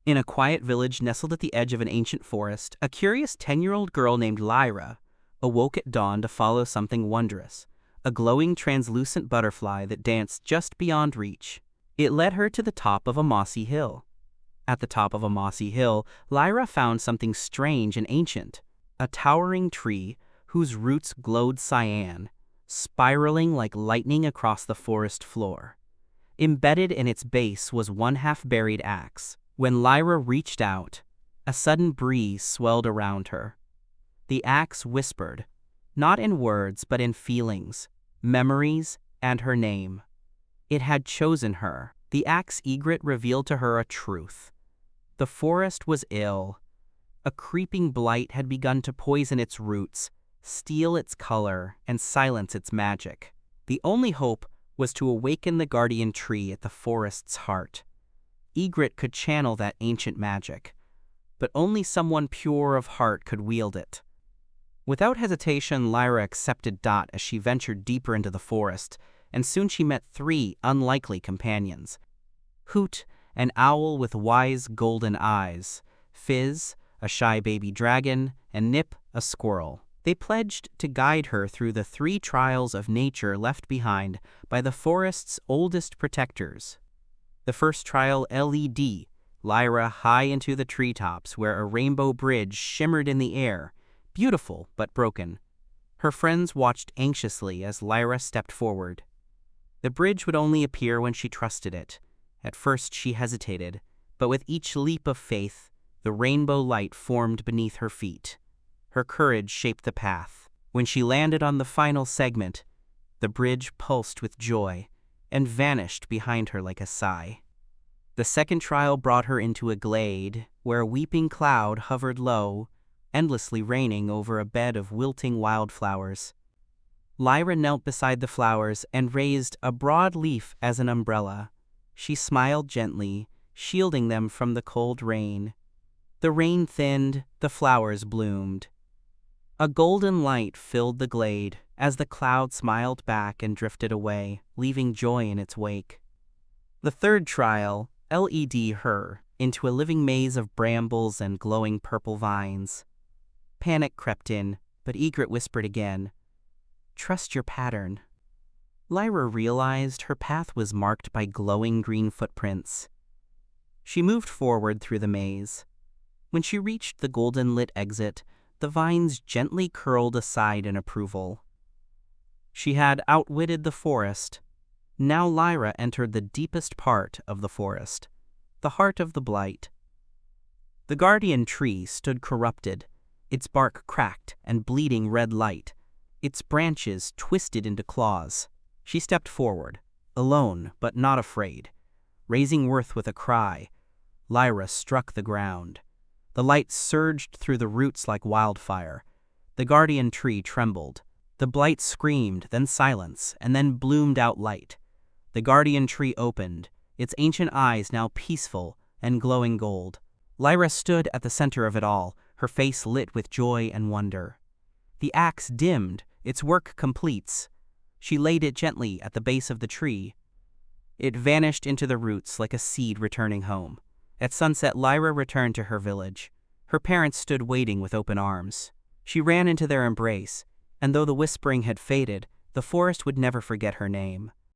In a quiet village nestled at the edge of an ancient forest, a curious 10-year-old girl named Lyra awoke at dawn to follow something wondrous, a glowing translucent butterfly that danced just beyond reach. It led her to the top of a mossy hill. At the top of a mossy hill, Lyra found something strange and ancient, a towering tree whose roots glowed cyan, spiraling like lightning across the forest floor. Embedded in its base was one half-buried axe. When Lyra reached out, a sudden breeze swelled around her. The axe whispered, not in words but in feelings, memories, and her name. It had chosen her. The axe egret revealed to her a truth. The forest was ill. A creeping blight had begun to poison its roots, steal its color, and silence its magic. The only hope was to awaken the guardian tree at the forest's heart. Egret could channel that ancient magic, but only someone pure of heart could wield it. Without hesitation, Lyra accepted Dot as she ventured deeper into the forest, and soon she met 3 unlikely companions. Hoot, an owl with wise golden eyes, Fizz, a shy baby dragon, and Nip, a squirrel. They pledged to guide her through the 3 trials of nature left behind by the forest's oldest protectors. The first trial, LED, Lyra high into the treetops where a rainbow bridge shimmered in the air, beautiful but broken. Her friends watched anxiously as Lyra stepped forward. The bridge would only appear when she trusted it. At first she hesitated, but with each leap of faith, the rainbow light formed beneath her feet. Her courage shaped the path. When she landed on the final segment, the bridge pulsed with joy and vanished behind her like a sigh. The second trial brought her into a glade where a weeping cloud hovered low, endlessly raining over a bed of wilting wildflowers. Lyra knelt beside the flowers and raised a broad leaf as an umbrella. She smiled gently, shielding them from the cold rain. The rain thinned, the flowers bloomed. A golden light filled the glade as the cloud smiled back and drifted away, leaving joy in its wake. The third trial, LED her into a living maze of brambles and glowing purple vines. Panic crept in, but Egret whispered again, "Trust your pattern." Lyra realized her path was marked by glowing green footprints. She moved forward through the maze. When she reached the golden-lit exit, the vines gently curled aside in approval. She had outwitted the forest. Now Lyra entered the deepest part of the forest, the heart of the blight. The guardian tree stood corrupted, its bark cracked and bleeding red light, its branches twisted into claws. She stepped forward, alone but not afraid. Raising Worth with a cry, Lyra struck the ground. The light surged through the roots like wildfire. The guardian tree trembled. The blight screamed, then silence, and then bloomed out light. The guardian tree opened, its ancient eyes now peaceful and glowing gold. Lyra stood at the center of it all, her face lit with joy and wonder. The axe dimmed, its work completes. She laid it gently at the base of the tree. It vanished into the roots like a seed returning home. At sunset, Lyra returned to her village. Her parents stood waiting with open arms. She ran into their embrace, and though the whispering had faded, the forest would never forget her name.